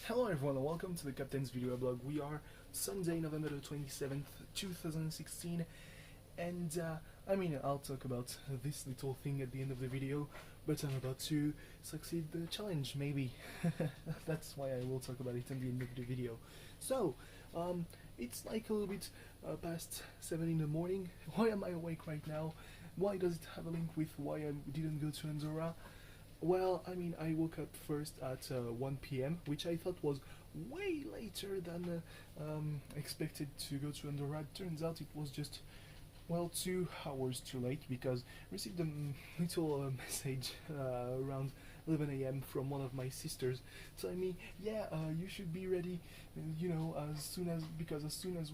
Hello everyone and welcome to the Captain's Video Blog. We are Sunday, November the 27th, 2016, and I'll talk about this little thing at the end of the video, but I'm about to succeed the challenge, maybe. That's why I will talk about it at the end of the video. So, it's like a little bit past 7 in the morning. Why am I awake right now? Why does it have a link with why I didn't go to Andorra? Well, I woke up first at 1 p.m., which I thought was way later than expected to go to Andorra. Turns out it was just, well, 2 hours too late, because I received a little message around 11 a.m. from one of my sisters telling me, yeah, you should be ready, as soon as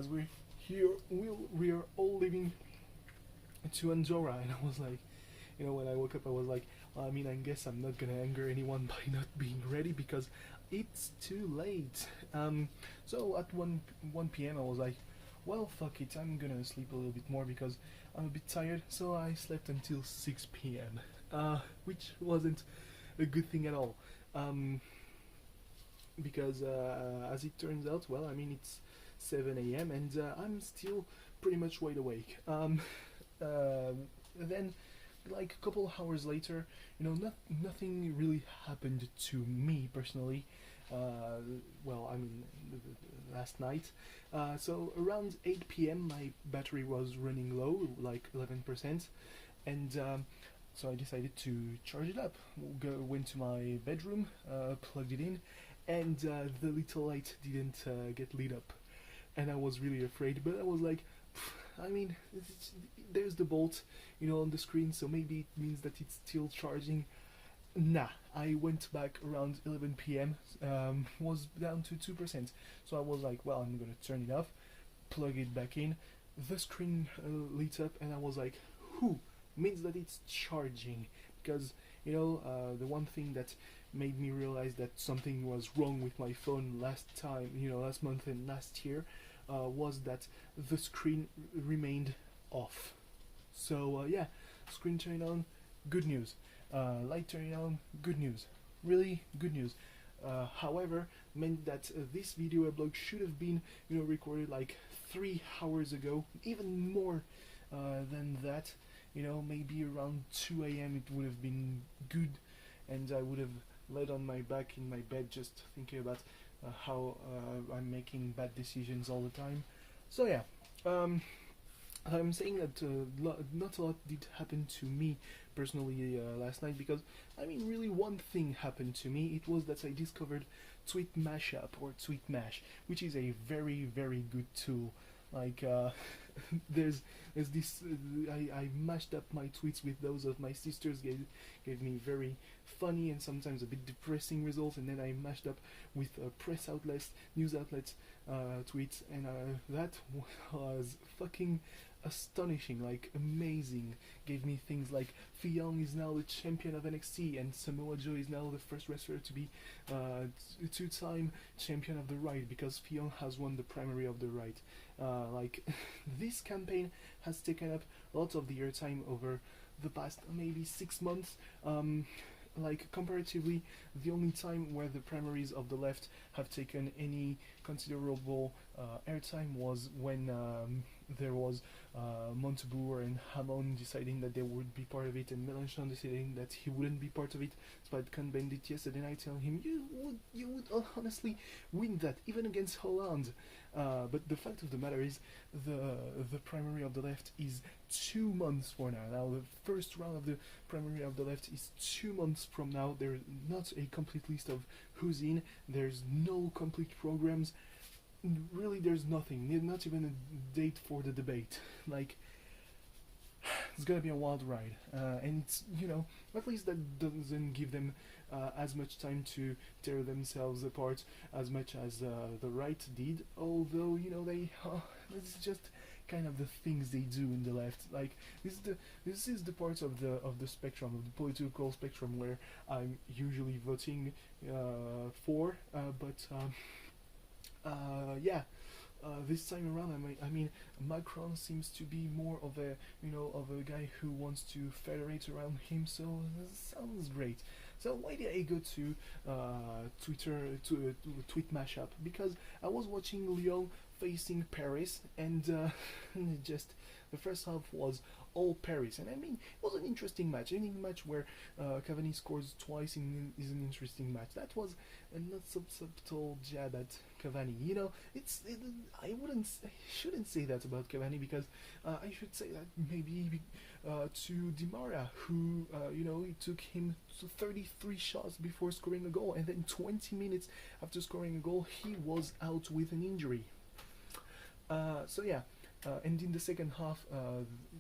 we're here, we're all leaving to Andorra. And I was like, when I woke up, I was like, I guess I'm not gonna anger anyone by not being ready because it's too late. So at 1 p.m. I was like, well, fuck it, I'm gonna sleep a little bit more because I'm a bit tired. So I slept until 6 p.m., which wasn't a good thing at all. Because as it turns out, well, it's 7 a.m. and I'm still pretty much wide awake. Then, like a couple hours later, nothing really happened to me personally. Last night. So around 8 p.m. my battery was running low, like 11%, and so I decided to charge it up. Went to my bedroom, plugged it in, and the little light didn't get lit up, and I was really afraid. But I was like, there's the bolt, on the screen, so maybe it means that it's still charging. Nah, I went back around 11 p.m., was down to 2%, so I was like, well, I'm gonna turn it off, plug it back in, the screen lit up, and I was like, whew, means that it's charging, because, the one thing that made me realize that something was wrong with my phone last month and last year, was that the screen remained off. So yeah, screen turned on, good news. Light turning on, good news. Really good news. However, meant that this video blog should have been recorded like 3 hours ago, even more than that. Maybe around 2 a.m. it would have been good, and I would have laid on my back in my bed just thinking about how I'm making bad decisions all the time. So yeah, I'm saying that not a lot did happen to me personally last night, because really one thing happened to me. It was that I discovered Tweet Mashup, or Tweet Mash, which is a very, very good tool. Like there's this I mashed up my tweets with those of my sisters, gave me very funny and sometimes a bit depressing results, and then I mashed up with press outlets, news outlets tweets, and that was fucking astonishing, like amazing. Gave me things like Fionn is now the champion of NXT, and Samoa Joe is now the first wrestler to be two-time champion of the Right, because Fionn has won the primary of the Right. Like this campaign has taken up a lot of the airtime over the past maybe 6 months. Like comparatively, the only time where the primaries of the left have taken any considerable airtime was when there was Montebourg and Hamon deciding that they would be part of it, and Mélenchon deciding that he wouldn't be part of it. So I can bend it yesterday night telling him, you would honestly win that, even against Hollande. But the fact of the matter is, the primary of the left is 2 months from now. Now the first round of the primary of the left is 2 months from now. There's not a complete list of who's in. There's no complete programs. Really, there's nothing. Not even a date for the debate. Like, it's gonna be a wild ride, and it's, at least that doesn't give them as much time to tear themselves apart as much as the right did. Although this is just kind of the things they do in the left. Like this is the part of the spectrum, of the political spectrum, where I'm usually voting for, but yeah. This time around, Macron seems to be more of a guy who wants to federate around him. So this sounds great. So why did I go to Twitter to tweet mashup? Because I was watching Lyon facing Paris, and just the first half was all Paris, and I mean it was an interesting match. Any match where Cavani scores twice is an interesting match. That was a not so subtle jab at Cavani. You know, I shouldn't say that about Cavani, because I should say that maybe to Di Maria, who it took him to 33 shots before scoring a goal, and then 20 minutes after scoring a goal, he was out with an injury. So yeah, and in the second half,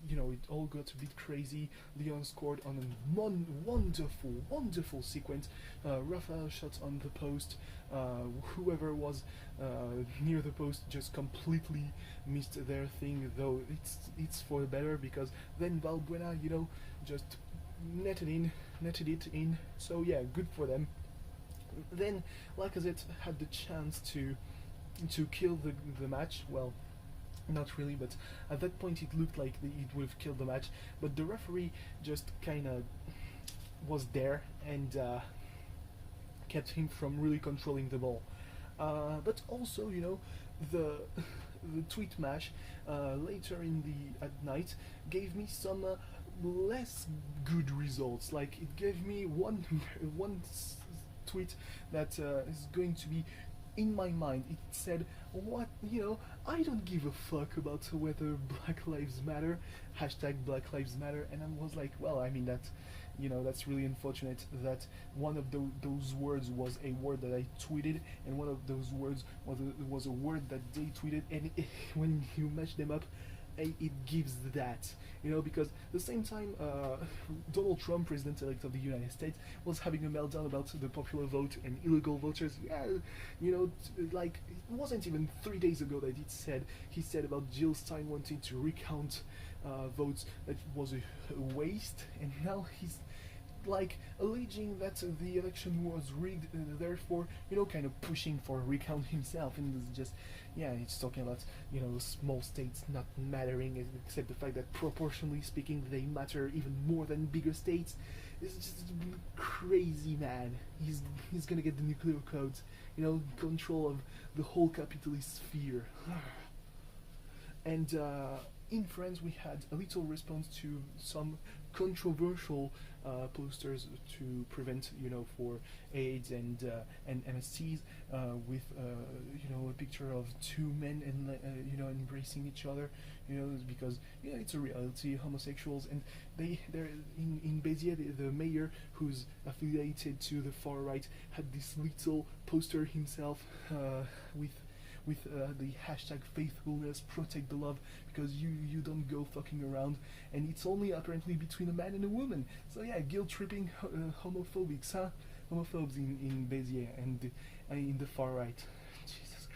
it all got a bit crazy. Lyon scored on a wonderful sequence. Rafael shot on the post. Whoever was near the post just completely missed their thing. Though it's for the better, because then Valbuena, just netted it in. So yeah, good for them. Then Lacazette had the chance to kill the match. Well, not really, but at that point it looked like it would have killed the match. But the referee just kind of was there and kept him from really controlling the ball. But also, the the tweet match later at night gave me some less good results. Like, it gave me one tweet that is going to be in my mind. It said, what, I don't give a fuck about whether Black Lives Matter, hashtag Black Lives Matter. And I was like, well, I mean, that's really unfortunate that one of those words was a word that I tweeted, and one of those words was a word that they tweeted, and when you match them up, it gives that, because at the same time, Donald Trump, President-elect of the United States, was having a meltdown about the popular vote and illegal voters. Yeah, like, it wasn't even 3 days ago that he said about Jill Stein wanting to recount votes that was a waste, and now he's like alleging that the election was rigged, therefore, kind of pushing for a recount himself. And it's just, yeah, he's talking about, small states not mattering, except the fact that proportionally speaking they matter even more than bigger states. It's just crazy, man. He's gonna get the nuclear codes, control of the whole capitalist sphere. And in France, we had a little response to some controversial posters to prevent, for AIDS and MSTs, with a picture of two men and embracing each other, because it's a reality, homosexuals, and they're in Béziers, the mayor, who's affiliated to the far right, had this little poster himself with the hashtag faithfulness, protect the love, because you don't go fucking around, and it's only apparently between a man and a woman. So yeah, guilt-tripping homophobes in Béziers and in the far right. Jesus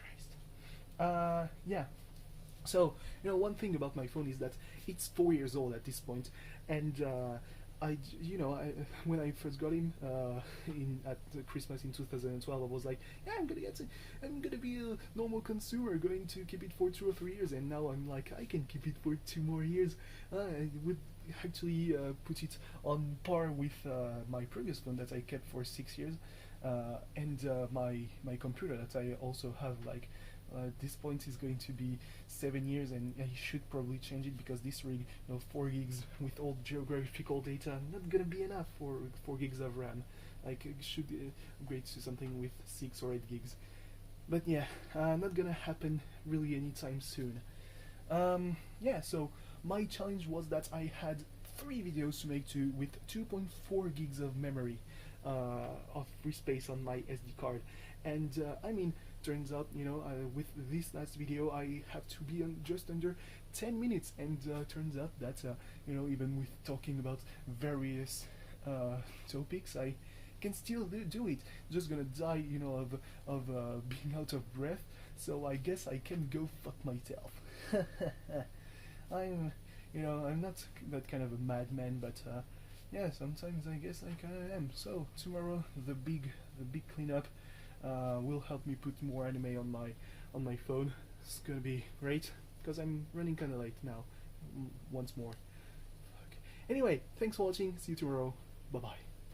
Christ. Yeah. So, one thing about my phone is that it's 4 years old at this point, and when I first got him at Christmas in 2012, I was like, yeah, I'm gonna be a normal consumer, going to keep it for 2 or 3 years, and now I'm like, I can keep it for 2 more years. I would actually put it on par with my previous phone that I kept for 6 years, and my computer that I also have, like, at this point is going to be 7 years, and I should probably change it, because this rig, 4 gigs with all geographical data, not gonna be enough for 4 gigs of RAM. Like, it should upgrade to something with 6 or 8 gigs. But yeah, not gonna happen really anytime soon. Yeah, so my challenge was that I had 3 videos to make with 2.4 gigs of memory, of free space on my SD card. And I mean, turns out, with this last video, I have to be on just under 10 minutes, and turns out that, even with talking about various topics, I can still do it. Just gonna die, of being out of breath. So I guess I can go fuck myself. I'm not that kind of a madman, but yeah, sometimes I guess I kind of am. So tomorrow, the big cleanup will help me put more anime on my phone. It's gonna be great, because I'm running kind of late now. Once more. Fuck. Anyway, thanks for watching. See you tomorrow. Bye bye.